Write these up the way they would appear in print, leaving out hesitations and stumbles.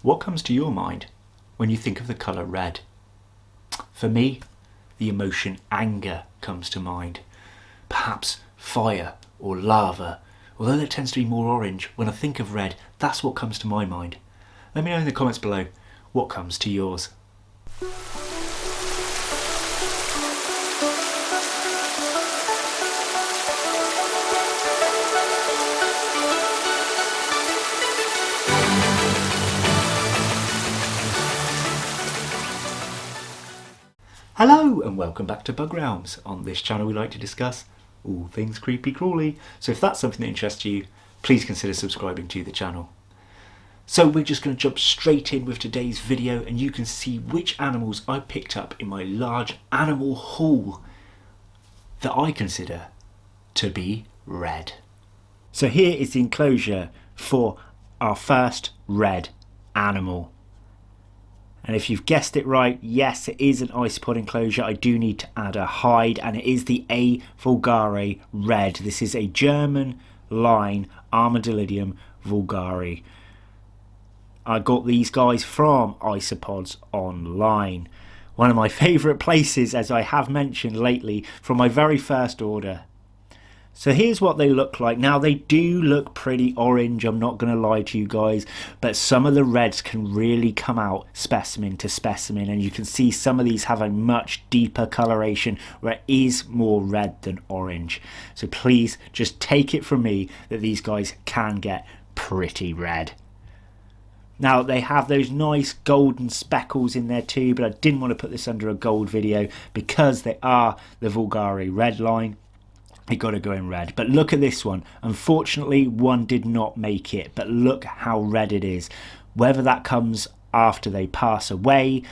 What comes to your mind when you think of the colour red? For me, the emotion anger comes to mind. Perhaps fire or lava, although that tends to be more orange. When I think of red, that's what comes to my mind. Let me know in the comments below what comes to yours. Hello and welcome back to Bug Realms. On this channel we like to discuss all things creepy crawly, so if that's something that interests you, please consider subscribing to the channel. So we're just going to jump straight in with today's video and you can see which animals I picked up in my large animal haul that I consider to be red. So here is the enclosure for our first red animal. And if you've guessed it right, yes, it is an Isopod enclosure. I do need to add a hide, and it is the A. vulgare red. This is a German line Armadillidium vulgare. I got these guys from Isopods online. One of my favourite places, as I have mentioned lately, from my very first order. So here's what they look like. Now they do look pretty orange, I'm not going to lie to you guys, but some of the reds can really come out specimen to specimen, and you can see some of these have a much deeper coloration where it is more red than orange. So please just take it from me that these guys can get pretty red. Now they have those nice golden speckles in there too, but I didn't want to put this under a gold video because they are the vulgare red line. You got to go in red. But look at this one. Unfortunately, one did not make it, but look how red it is. Whether that comes after they pass away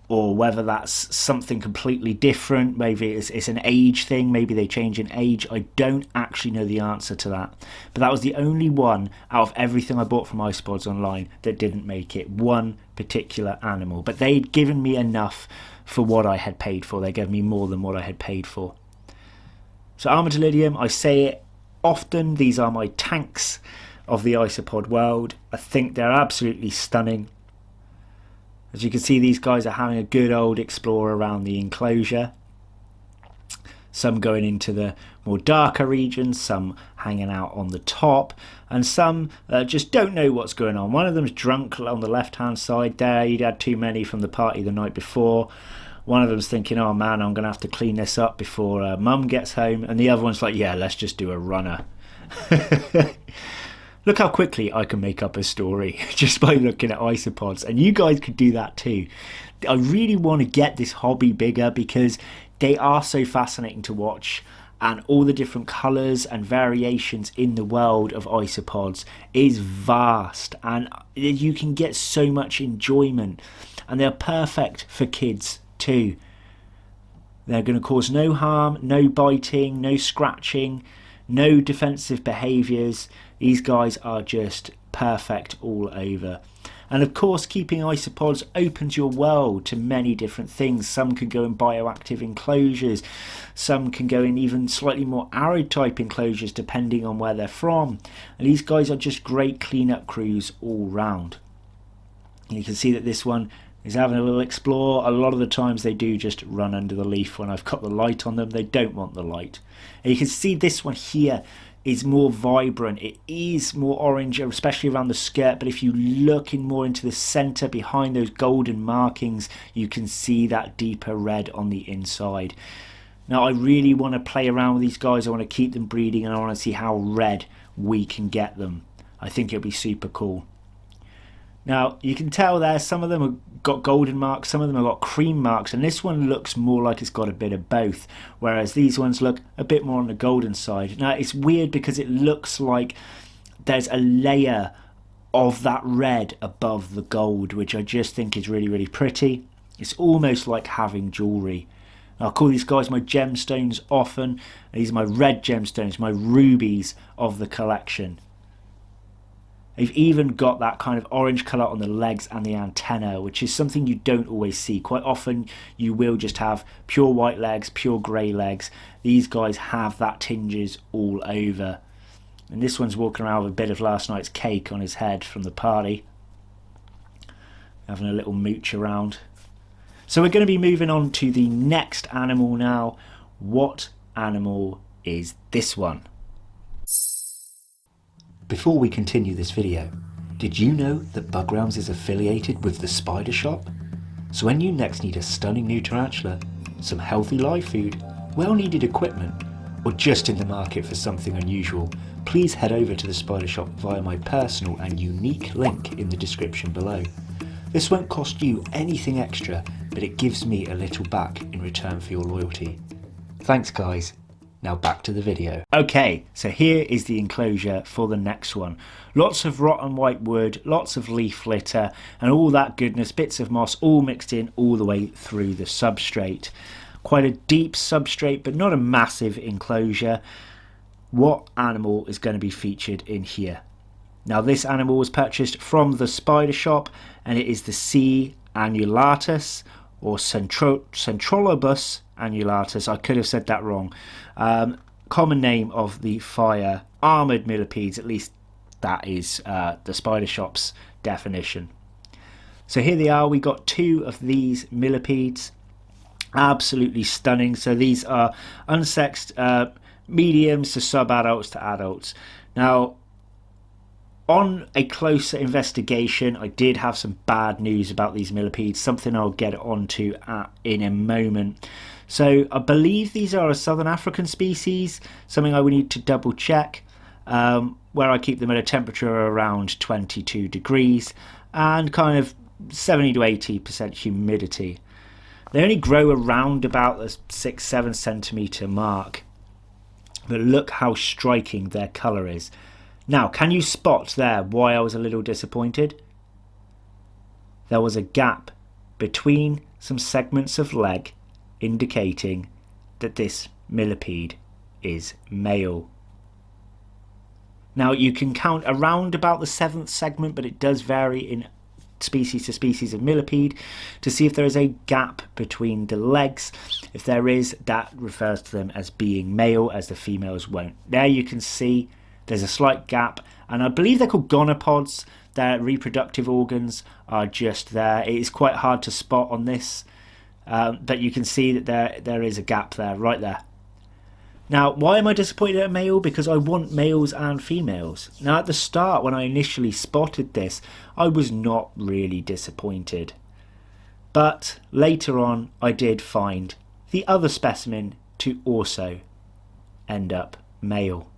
or whether that's something completely different, maybe it's an age thing, maybe they change in age, I don't actually know the answer to that. But that was the only one out of everything I bought from Isopods online that didn't make it, one particular animal. But they'd given me enough for what I had paid for. They gave me more than what I had paid for. So Armadillidium, I say it often, these are my tanks of the Isopod world. I think they're absolutely stunning. As you can see, these guys are having a good old explore around the enclosure. Some going into the more darker regions, some hanging out on the top, and some just don't know what's going on. One of them's drunk on the left hand side there, he'd had too many from the party the night before. One of them's thinking, oh man, I'm going to have to clean this up before mum gets home. And the other one's like, yeah, let's just do a runner. Look how quickly I can make up a story just by looking at isopods. And you guys could do that too. I really want to get this hobby bigger because they are so fascinating to watch. And all the different colours and variations in the world of isopods is vast. And you can get so much enjoyment. And they're perfect for kids too. They're going to cause no harm, no biting, no scratching, no defensive behaviours. These guys are just perfect all over. And of course, keeping isopods opens your world to many different things. Some can go in bioactive enclosures, some can go in even slightly more arid type enclosures depending on where they're from. And these guys are just great cleanup crews all round. And you can see that this one is having a little explore. A lot of the times they do just run under the leaf when I've got the light on them. They don't want the light. And you can see this one here is more vibrant. It is more orange, especially around the skirt, but if you look in more into the center behind those golden markings, you can see that deeper red on the inside. Now I really want to play around with these guys. I want to keep them breeding and I want to see how red we can get them. I think it'll be super cool. Now you can tell there some of them have got golden marks, some of them have got cream marks, and this one looks more like it's got a bit of both, whereas these ones look a bit more on the golden side. Now it's weird because it looks like there's a layer of that red above the gold, which I just think is really, really pretty. It's almost like having jewellery. I call these guys my gemstones often. These are my red gemstones, my rubies of the collection. They've even got that kind of orange colour on the legs and the antenna, which is something you don't always see. Quite often you will just have pure white legs, pure grey legs. These guys have that tinges all over. And this one's walking around with a bit of last night's cake on his head from the party. having a little mooch around. So we're going to be moving on to the next animal now. What animal is this one? Before we continue this video, did you know that Buggrounds is affiliated with the Spidershop? So when you next need a stunning new tarantula, some healthy live food, well needed equipment, or just in the market for something unusual, please head over to the Spidershop via my personal and unique link in the description below. This won't cost you anything extra, but it gives me a little back in return for your loyalty. Thanks guys. Now back to the video. Okay, so here is the enclosure for the next one. Lots of rotten white wood, lots of leaf litter and all that goodness, bits of moss all mixed in all the way through the substrate. Quite a deep substrate but not a massive enclosure. What animal is going to be featured in here? Now this animal was purchased from the Spidershop and it is the sea annulatus or Centrolobus annulatus. I could have said that wrong. Common name of the fire armoured millipedes, at least that is the Spidershop's definition. So here they are, we got two of these millipedes, absolutely stunning. So these are unsexed mediums to sub-adults to adults. Now on a closer investigation, I did have some bad news about these millipedes, something I'll get onto in a moment. So I believe these are a Southern African species, something I would need to double check, where I keep them at a temperature around 22 degrees and kind of 70 to 80% humidity. They only grow around about the 6-7 centimetre mark, but look how striking their colour is. Now, can you spot there why I was a little disappointed? There was a gap between some segments of leg indicating that this millipede is male. Now, you can count around about the 7th segment, but it does vary in species to species of millipede to see if there is a gap between the legs. If there is, that refers to them as being male, as the females won't. There you can see there's a slight gap, and I believe they're called gonopods. Their reproductive organs are just there. It is quite hard to spot on this, but you can see that there is a gap there, right there. Now, why am I disappointed at a male? Because I want males and females. Now, at the start, when I initially spotted this, I was not really disappointed. But later on, I did find the other specimen to also end up male.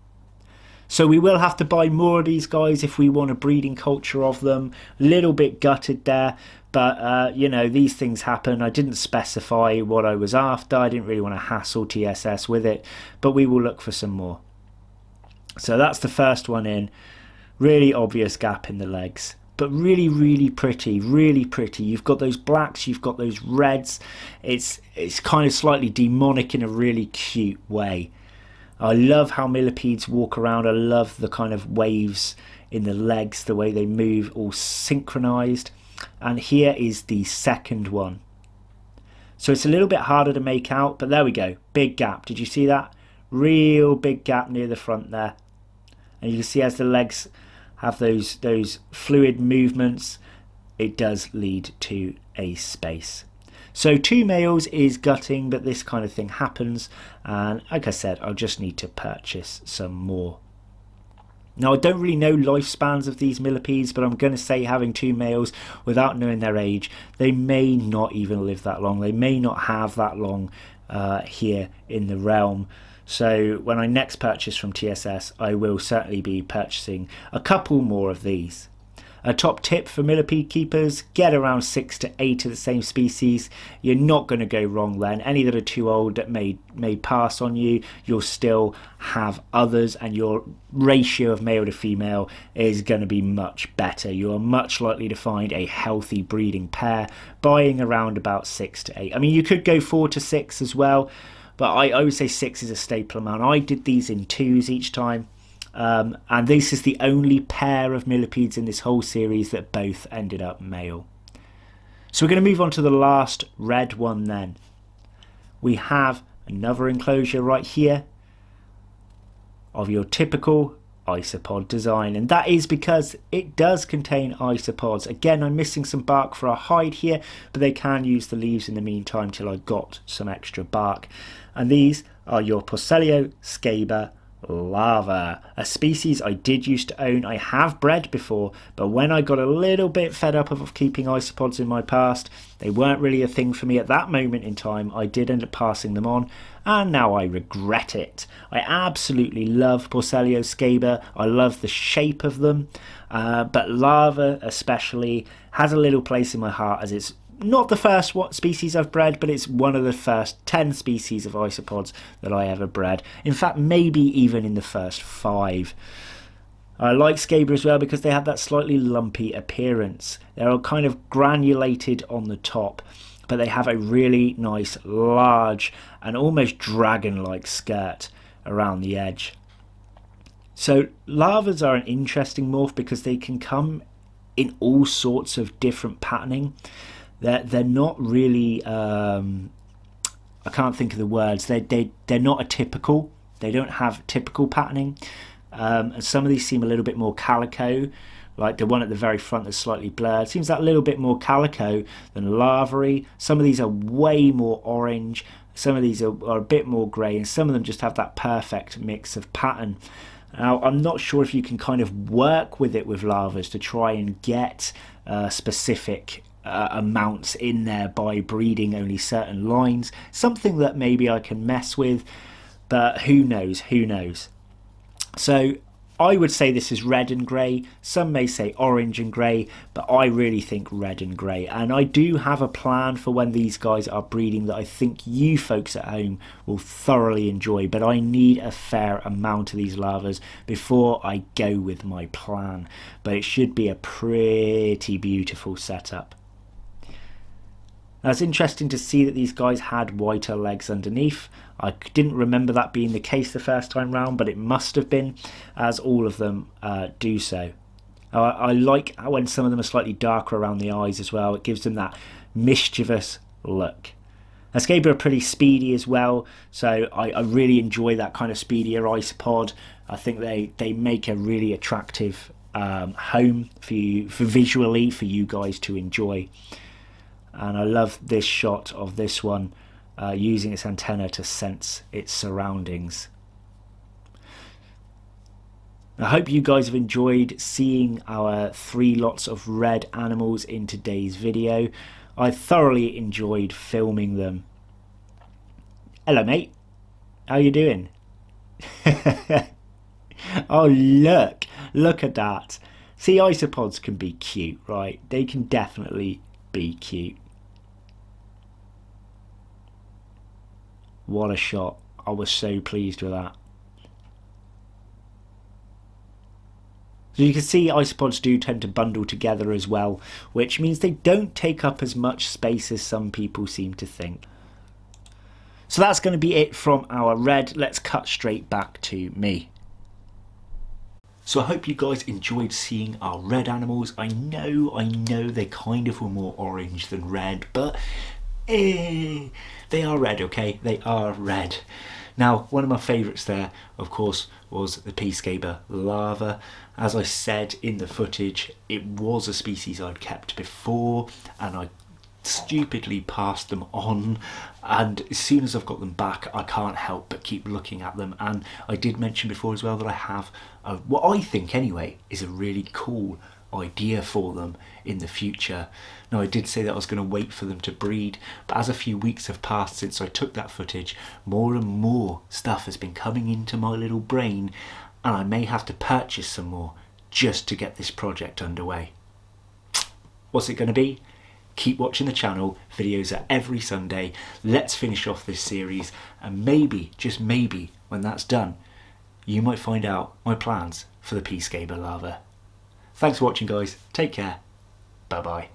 So we will have to buy more of these guys if we want a breeding culture of them. A little bit gutted there, but you know, these things happen. I didn't specify what I was after. I didn't really want to hassle TSS with it, but we will look for some more. So that's the first one in. Really obvious gap in the legs, but really, really pretty, really pretty. You've got those blacks, you've got those reds. It's kind of slightly demonic in a really cute way. I love how millipedes walk around. I love the kind of waves in the legs, the way they move, all synchronized. And here is the second one. So it's a little bit harder to make out, but there we go. Big gap. Did you see that? Real big gap near the front there. And you can see as the legs have those fluid movements, it does lead to a space. So two males is gutting, but this kind of thing happens, and like I said, I'll just need to purchase some more. Now, I don't really know lifespans of these millipedes, but I'm going to say having two males without knowing their age, they may not even live that long. They may not have that long here in the realm. So when I next purchase from TSS, I will certainly be purchasing a couple more of these. A top tip for millipede keepers, get around 6 to 8 of the same species. You're not going to go wrong then. Any that are too old that may pass on you, you'll still have others, and your ratio of male to female is going to be much better. You are much likely to find a healthy breeding pair buying around about 6 to 8. I mean, you could go 4 to 6 as well, but I would say 6 is a staple amount. I did these in 2s each time. And this is the only pair of millipedes in this whole series that both ended up male. So we're going to move on to the last red one then. We have another enclosure right here of your typical isopod design, and that is because it does contain isopods. Again, I'm missing some bark for a hide here, but they can use the leaves in the meantime till I got some extra bark. And these are your Porcellio scaber larva, a species I did used to own. I have bred before, but when I got a little bit fed up of keeping isopods in my past, they weren't really a thing for me at that moment in time. I did end up passing them on, and now I regret it. I absolutely love Porcellio scaber. I love the shape of them, but larva especially has a little place in my heart, as it's not the first species I've bred, but it's one of the first 10 species of isopods that I ever bred. In fact, maybe even in the first 5. I like scaber as well because they have that slightly lumpy appearance. They're kind of granulated on the top, but they have a really nice, large, and almost dragon-like skirt around the edge. So larvas are an interesting morph because they can come in all sorts of different patterning. They're not really, I can't think of the words, they're not atypical. They don't have typical patterning. And some of these seem a little bit more calico, like the one at the very front that's slightly blurred. Seems that little bit more calico than larvae. Some of these are way more orange. Some of these are a bit more grey, and some of them just have that perfect mix of pattern. Now, I'm not sure if you can kind of work with it with larvas to try and get specific amounts in there by breeding only certain lines. Something that maybe I can mess with, but who knows, who knows. So I would say this is red and grey. Some may say orange and grey, but I really think red and grey. And I do have a plan for when these guys are breeding that I think you folks at home will thoroughly enjoy, but I need a fair amount of these larvas before I go with my plan. But it should be a pretty beautiful setup. Now, it's interesting to see that these guys had whiter legs underneath. I didn't remember that being the case the first time round, but it must have been, as all of them do so. I like when some of them are slightly darker around the eyes as well. It gives them that mischievous look. Now, scaber are pretty speedy as well, so I really enjoy that kind of speedier isopod. I think they make a really attractive home for you, visually for you guys to enjoy. And I love this shot of this one using its antenna to sense its surroundings. I hope you guys have enjoyed seeing our 3 lots of red animals in today's video. I thoroughly enjoyed filming them. Hello, mate. How you doing? Oh, look at that. See, isopods can be cute, right? They can definitely be cute. What a shot. I was so pleased with that. So you can see isopods do tend to bundle together as well, which means they don't take up as much space as some people seem to think. So that's going to be it from our red. Let's cut straight back to me. So I hope you guys enjoyed seeing our red animals. I know they kind of were more orange than red, but they are red, okay? They are red. Now, one of my favourites there, of course, was the pea scaber larva. As I said in the footage, it was a species I'd kept before, and I stupidly passed them on, and as soon as I've got them back, I can't help but keep looking at them. And I did mention before as well that I have what I think anyway is a really cool idea for them in the future. Now, I did say that I was going to wait for them to breed, but as a few weeks have passed since I took that footage, more and more stuff has been coming into my little brain, and I may have to purchase some more just to get this project underway. What's it going to be? Keep watching the channel. Videos are every Sunday. Let's finish off this series, and maybe, just maybe, when that's done, you might find out my plans for the pea scaber larva. Thanks for watching, guys. Take care. Bye bye.